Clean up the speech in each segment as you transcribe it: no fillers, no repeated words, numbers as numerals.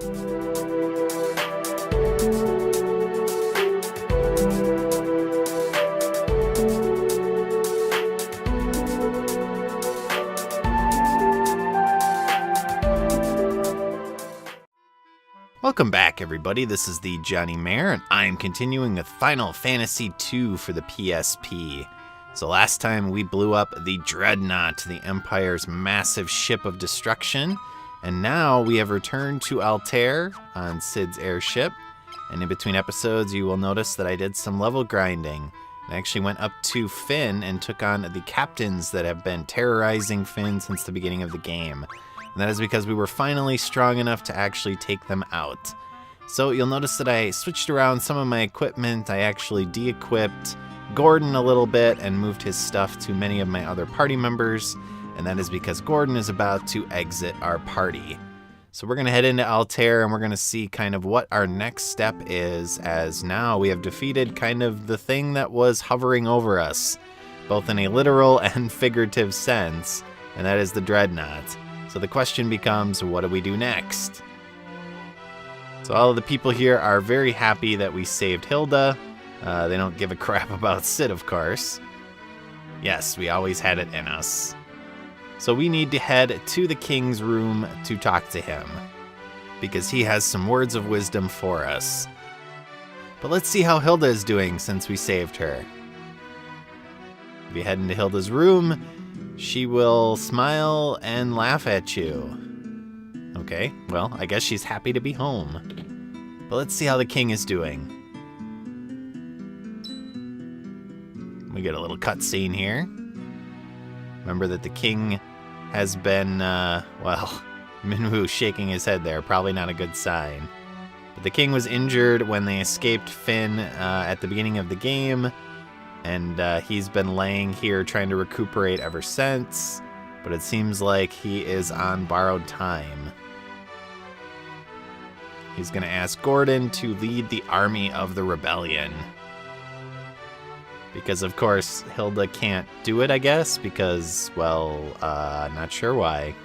Welcome back, everybody. This is the thejonnymar, and I'm continuing with Final Fantasy II for the PSP. So last time we blew up the Dreadnought, the Empire's massive ship of destruction, and now we have returned to Altair on Cid's airship. And in between episodes, you will notice that I did some level grinding. I actually went up to Fynn and took on the captains that have been terrorizing Fynn since the beginning of the game. And that is because we were finally strong enough to actually take them out. So you'll notice that I switched around some of my equipment. I actually de-equipped Gordon a little bit and moved his stuff to many of my other party members. And that is because Gordon is about to exit our party. So we're going to head into Altair and we're going to see kind of what our next step is, as now we have defeated kind of the thing that was hovering over us, both in a literal and figurative sense, and that is the Dreadnought. So the question becomes, what do we do next? So all of the people here are very happy that we saved Hilda. They don't give a crap about Cid, of course. Yes, we always had it in us. So we need to head to the king's room to talk to him, because he has some words of wisdom for us. But let's see how Hilda is doing since we saved her. If you head into Hilda's room, she will smile and laugh at you. Okay, well, I guess she's happy to be home. But let's see how the king is doing. We get a little cutscene here. Remember that the king has been, well, Minwu shaking his head there, probably not a good sign. But the king was injured when they escaped Fynn at the beginning of the game. And he's been laying here trying to recuperate ever since, but it seems like he is on borrowed time. He's going to ask Gordon to lead the army of the rebellion. Because, of course, Hilda can't do it, I guess, because, well, not sure why.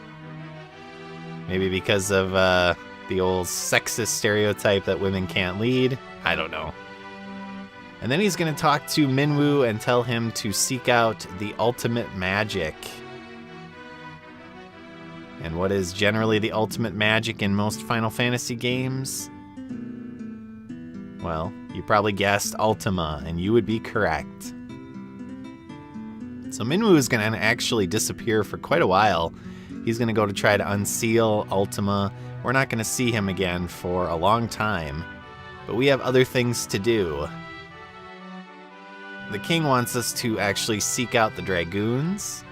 Maybe because of the old sexist stereotype that women can't lead? I don't know. And then he's going to talk to Minwu and tell him to seek out the ultimate magic. And what is generally the ultimate magic in most Final Fantasy games? Well, you probably guessed Ultima, and you would be correct. So Minwu is going to actually disappear for quite a while. He's going to go to try to unseal Ultima. We're not going to see him again for a long time, but we have other things to do. The king wants us to actually seek out the Dragoons,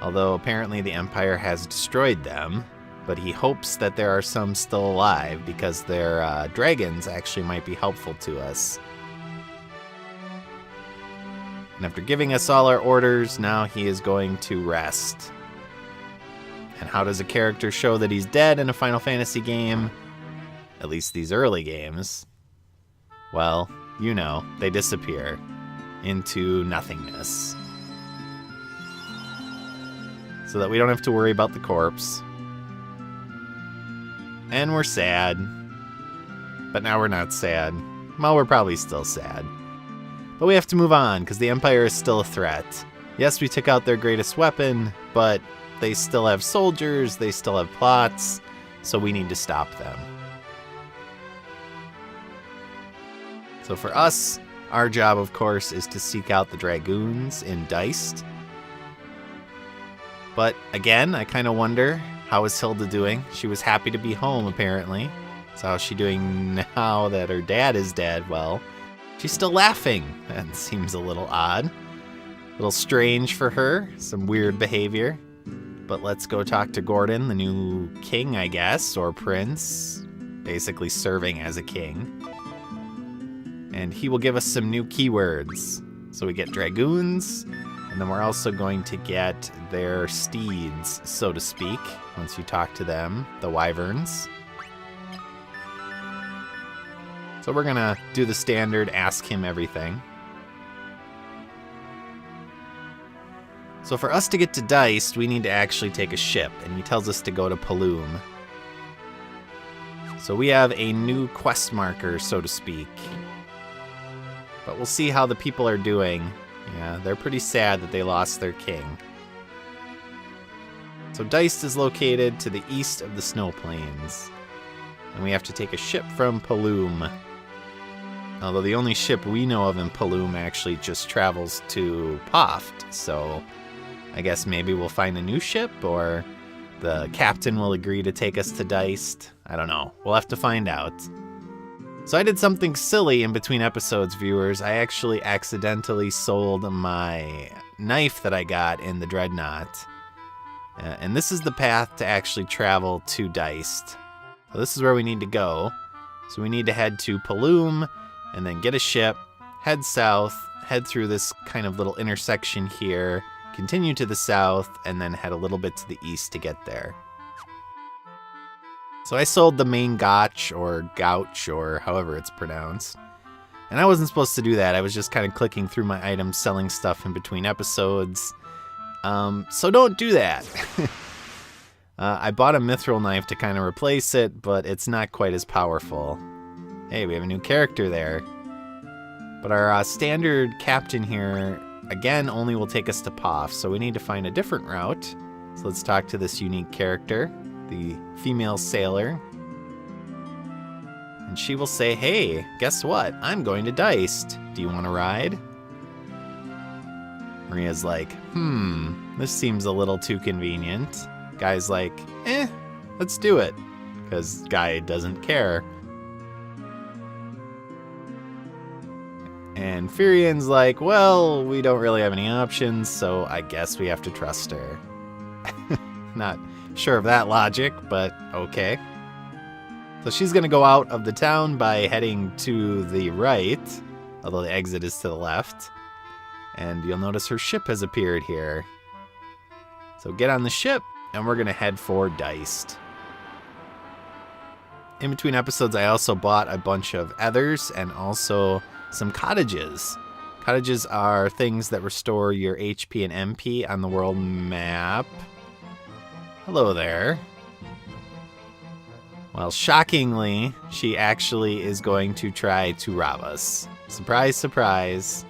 although apparently the Empire has destroyed them, but he hopes that there are some still alive because their dragons actually might be helpful to us. And after giving us all our orders, now he is going to rest. And how does a character show that he's dead in a Final Fantasy game? At least these early games. Well, you know, they disappear into nothingness. So that we don't have to worry about the corpse. And we're sad. But now we're not sad. Well, we're probably still sad. But we have to move on, because the Empire is still a threat. Yes, we took out their greatest weapon, but they still have soldiers, they still have plots, so we need to stop them. So for us, our job, of course, is to seek out the Dragoons in Deist. But again, I kind of wonder, how is Hilda doing? She was happy to be home, apparently. So how's she doing now that her dad is dead? Well, she's still laughing. That seems a little odd. A little strange for her. Some weird behavior. But let's go talk to Gordon, the new king, I guess, or prince. Basically serving as a king. And he will give us some new keywords. So we get Dragoons, and then we're also going to get their steeds, so to speak, once you talk to them, the Wyverns. So we're gonna do the standard ask him everything. So for us to get to Deist, we need to actually take a ship, and he tells us to go to Paloom. So we have a new quest marker, so to speak. But we'll see how the people are doing. Yeah, they're pretty sad that they lost their king. So Deist is located to the east of the Snow Plains. And we have to take a ship from Paloom. Although the only ship we know of in Paloom actually just travels to Poft. So I guess maybe we'll find a new ship, or the captain will agree to take us to Deist. I don't know. We'll have to find out. So I did something silly in between episodes, viewers. I actually accidentally sold my knife that I got in the Dreadnought. And this is the path to actually travel to Deist. So this is where we need to go. So we need to head to Paloom, and then get a ship, head south, head through this kind of little intersection here, continue to the south, and then head a little bit to the east to get there. So I sold the main gotch, or gouch, or however it's pronounced. And I wasn't supposed to do that. I was just kind of clicking through my items, selling stuff in between episodes. So don't do that. I bought a mithril knife to kind of replace it, but it's not quite as powerful. Hey, we have a new character there. But our standard captain here, again, only will take us to Poft, so we need to find a different route. So let's talk to this unique character, the female sailor. And she will say, hey, guess what? I'm going to Deist. Do you want to ride? Maria's like, this seems a little too convenient. Guy's like, let's do it. Because Guy doesn't care. And Furian's like, well, we don't really have any options, so I guess we have to trust her. Not sure of that logic, but okay. So she's going to go out of the town by heading to the right, although the exit is to the left. And you'll notice her ship has appeared here. So get on the ship, and we're going to head for Deist. In between episodes, I also bought a bunch of ethers and also some cottages. Cottages are things that restore your HP and MP on the world map. Hello there. Well, shockingly, she actually is going to try to rob us. Surprise, surprise.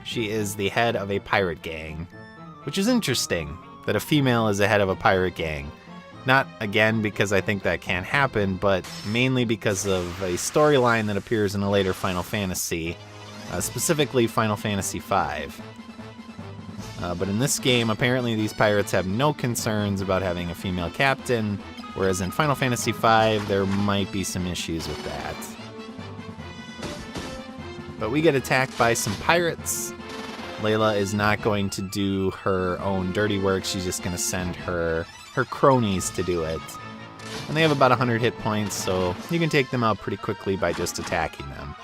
She is the head of a pirate gang, which is interesting that a female is the head of a pirate gang. Not, again, because I think that can't happen, but mainly because of a storyline that appears in a later Final Fantasy, specifically Final Fantasy V. But in this game, apparently these pirates have no concerns about having a female captain, whereas in Final Fantasy V, there might be some issues with that. But we get attacked by some pirates. Layla is not going to do her own dirty work. She's just going to send her cronies to do it. And they have about 100 hit points, so you can take them out pretty quickly by just attacking them.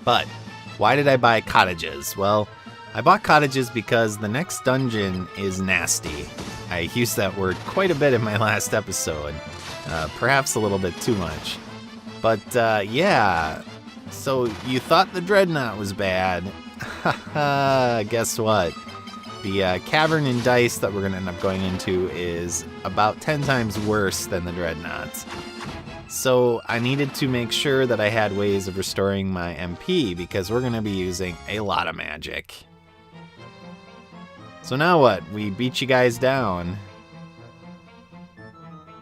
But why did I buy cottages? Well, I bought cottages because the next dungeon is nasty. I used that word quite a bit in my last episode, perhaps a little bit too much. But yeah, so you thought the Dreadnought was bad. Haha, guess what? The cavern in Deist that we're going to end up going into is about 10 times worse than the Dreadnought. So I needed to make sure that I had ways of restoring my MP because we're going to be using a lot of magic. So now what? We beat you guys down.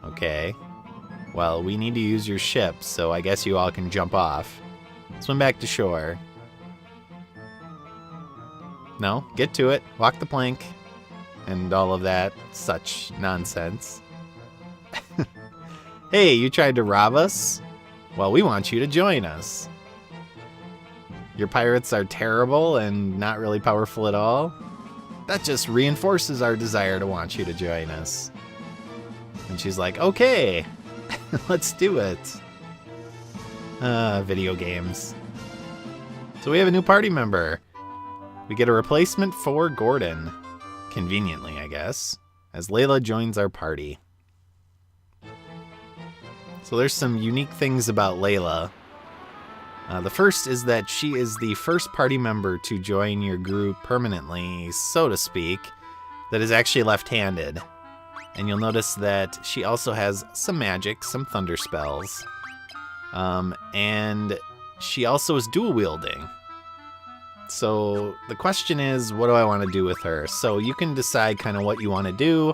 Okay. Well, we need to use your ship, so I guess you all can jump off. Swim back to shore. No, get to it. Walk the plank. And all of that such nonsense. Hey, you tried to rob us? Well, we want you to join us. Your pirates are terrible and not really powerful at all? That just reinforces our desire to want you to join us. And she's like, okay, let's do it. Video games. So we have a new party member. We get a replacement for Gordon. Conveniently, I guess, as Layla joins our party. So there's some unique things about Layla. The first is that she is the first party member to join your group permanently, so to speak, that is actually left-handed. And you'll notice that she also has some magic, some thunder spells. And she also is dual wielding. So the question is, what do I want to do with her? So you can decide kind of what you want to do.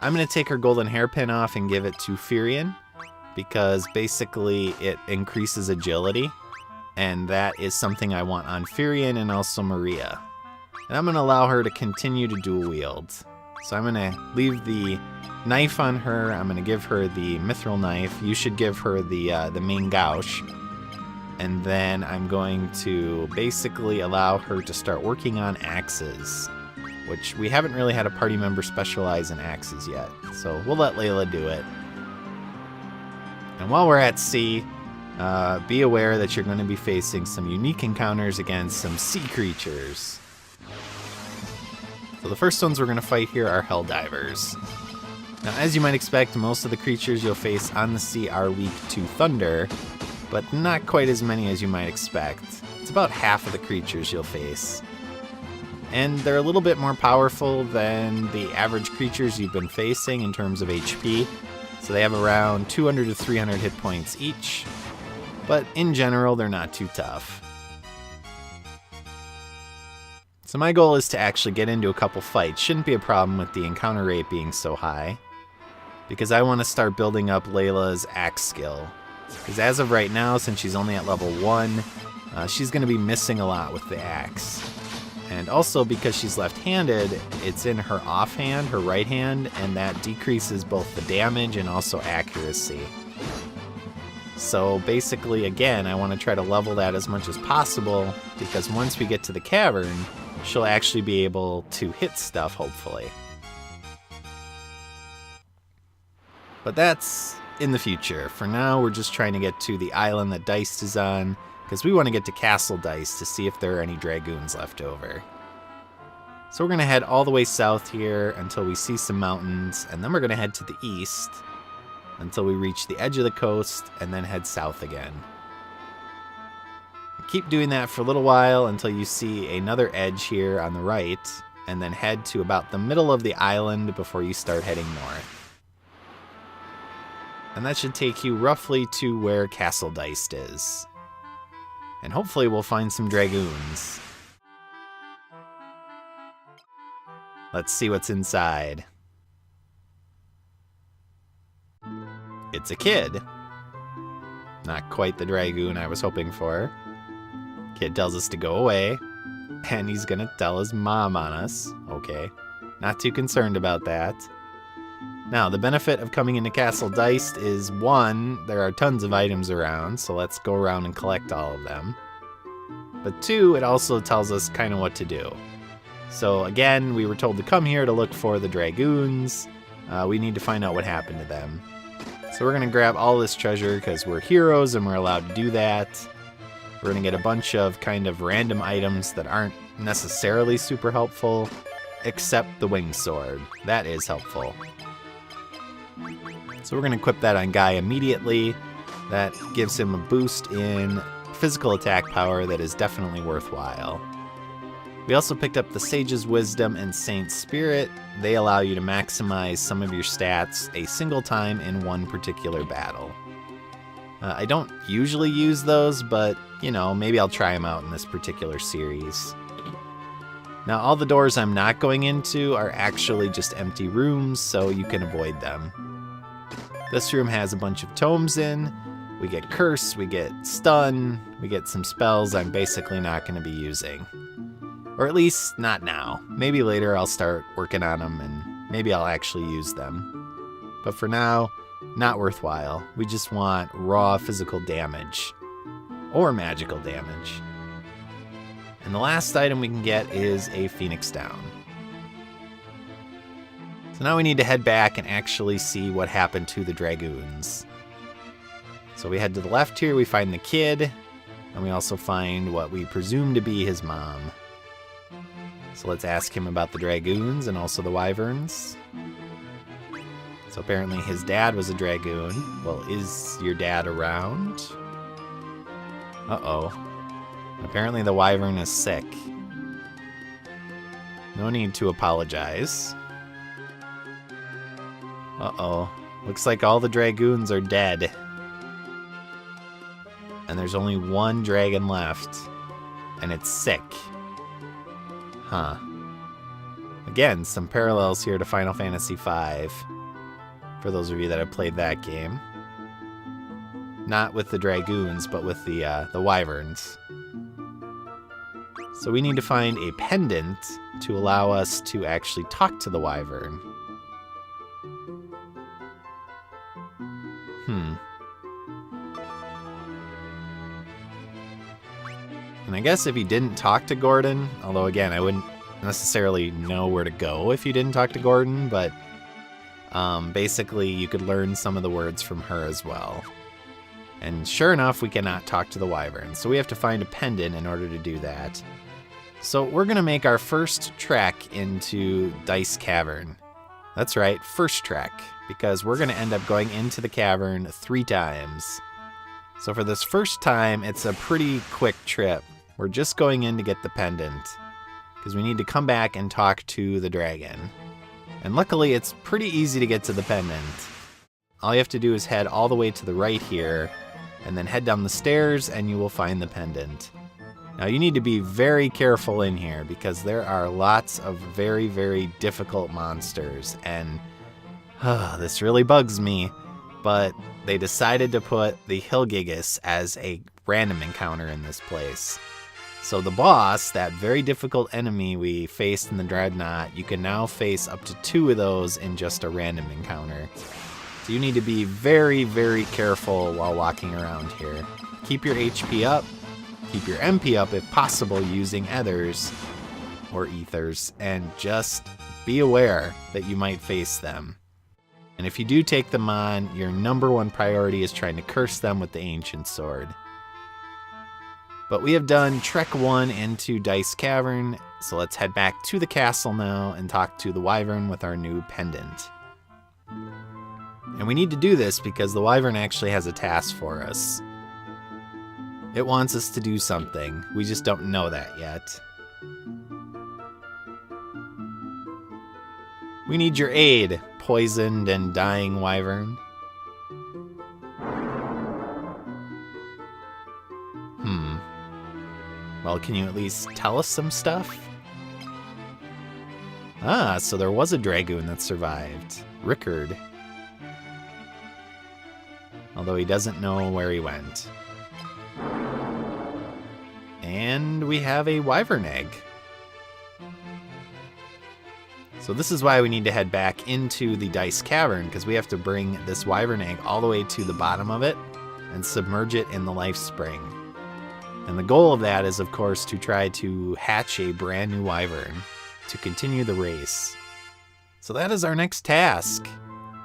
I'm going to take her golden hairpin off and give it to Furion, because basically it increases agility. And that is something I want on Furion and also Maria. And I'm going to allow her to continue to dual wield. So I'm going to leave the knife on her. I'm going to give her the mithril knife. You should give her the main gouge. And then I'm going to basically allow her to start working on axes, which we haven't really had a party member specialize in axes yet. So we'll let Layla do it. And while we're at sea, be aware that you're going to be facing some unique encounters against some sea creatures. So the first ones we're going to fight here are Helldivers. Now, as you might expect, most of the creatures you'll face on the sea are weak to thunder, but not quite as many as you might expect. It's about half of the creatures you'll face. And they're a little bit more powerful than the average creatures you've been facing in terms of HP. So they have around 200 to 300 hit points each, but in general, they're not too tough. So my goal is to actually get into a couple fights. Shouldn't be a problem with the encounter rate being so high, because I want to start building up Layla's axe skill. Because as of right now, since she's only at level 1, she's going to be missing a lot with the axe. And also because she's left-handed, it's in her offhand, her right hand, and that decreases both the damage and also accuracy. So basically, again, I want to try to level that as much as possible, because once we get to the cavern, she'll actually be able to hit stuff, hopefully. But that's in the future. For now, we're just trying to get to the island that Deist is on, because we want to get to Castle Deist to see if there are any dragoons left over. So we're going to head all the way south here until we see some mountains, and then we're going to head to the east until we reach the edge of the coast, and then head south again. Keep doing that for a little while until you see another edge here on the right, and then head to about the middle of the island before you start heading north. And that should take you roughly to where Castle Deist is. And hopefully we'll find some dragoons. Let's see what's inside. It's a kid. Not quite the dragoon I was hoping for. Kid tells us to go away, and he's gonna tell his mom on us. Okay, not too concerned about that. Now, the benefit of coming into Castle Deist is, 1, there are tons of items around, so let's go around and collect all of them. But 2, it also tells us kind of what to do. So again, we were told to come here to look for the dragoons. We need to find out what happened to them. So we're going to grab all this treasure because we're heroes and we're allowed to do that. We're going to get a bunch of kind of random items that aren't necessarily super helpful, except the winged sword. That is helpful. So we're going to equip that on Guy immediately. That gives him a boost in physical attack power that is definitely worthwhile. We also picked up the Sage's Wisdom and Saint's Spirit. They allow you to maximize some of your stats a single time in one particular battle. I don't usually use those, but, you know, maybe I'll try them out in this particular series. Now, all the doors I'm not going into are actually just empty rooms, so you can avoid them. This room has a bunch of tomes in. We get Curse, we get Stun, we get some spells I'm basically not going to be using. Or at least not now. Maybe later I'll start working on them and maybe I'll actually use them. But for now, not worthwhile. We just want raw physical damage. Or magical damage. And the last item we can get is a Phoenix Down. So now we need to head back and actually see what happened to the Dragoons. So we head to the left here, we find the kid, and we also find what we presume to be his mom. So let's ask him about the Dragoons and also the Wyverns. So apparently his dad was a Dragoon. Well, is your dad around? Uh-oh. Apparently the Wyvern is sick. No need to apologize. Uh-oh. Looks like all the dragoons are dead. And there's only one dragon left. And it's sick. Huh. Again, some parallels here to Final Fantasy V. For those of you that have played that game. Not with the dragoons, but with the wyverns. So we need to find a pendant to allow us to actually talk to the wyvern. And I guess if you didn't talk to Gordon, although again, I wouldn't necessarily know where to go if you didn't talk to Gordon, but basically you could learn some of the words from her as well. And sure enough, we cannot talk to the wyvern, so we have to find a pendant in order to do that. So we're going to make our first trek into Deist Cavern. That's right, first trek, because we're going to end up going into the cavern 3 times. So for this first time, it's a pretty quick trip. We're just going in to get the pendant, because we need to come back and talk to the dragon. And luckily, it's pretty easy to get to the pendant. All you have to do is head all the way to the right here, and then head down the stairs, and you will find the pendant. Now, you need to be very careful in here, because there are lots of very, very difficult monsters, and this really bugs me, but they decided to put the Hillgigus as a random encounter in this place. So the boss, that very difficult enemy we faced in the Dreadnought, you can now face up to 2 of those in just a random encounter. So you need to be very, very careful while walking around here. Keep your HP up, keep your MP up if possible using ethers or ethers, and just be aware that you might face them. And if you do take them on, your #1 priority is trying to curse them with the Ancient Sword. But we have done Trek 1 into Deist Cavern, so let's head back to the castle now and talk to the wyvern with our new pendant. And we need to do this because the wyvern actually has a task for us. It wants us to do something. We just don't know that yet. We need your aid, poisoned and dying wyvern. Well, can you at least tell us some stuff? Ah, so there was a dragoon that survived. Rickard. Although he doesn't know where he went. And we have a wyvern egg. So this is why we need to head back into the Deist Cavern, because we have to bring this wyvern egg all the way to the bottom of it and submerge it in the life spring. And the goal of that is, of course, to try to hatch a brand new wyvern to continue the race. So that is our next task.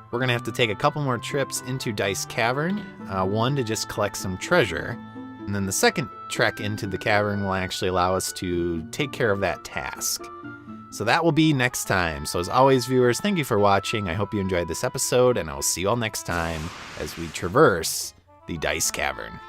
We're going to have to take a couple more trips into Deist Cavern, one to just collect some treasure, and then the second trek into the cavern will actually allow us to take care of that task. So that will be next time. So as always, viewers, thank you for watching. I hope you enjoyed this episode, and I will see you all next time as we traverse the Deist Cavern.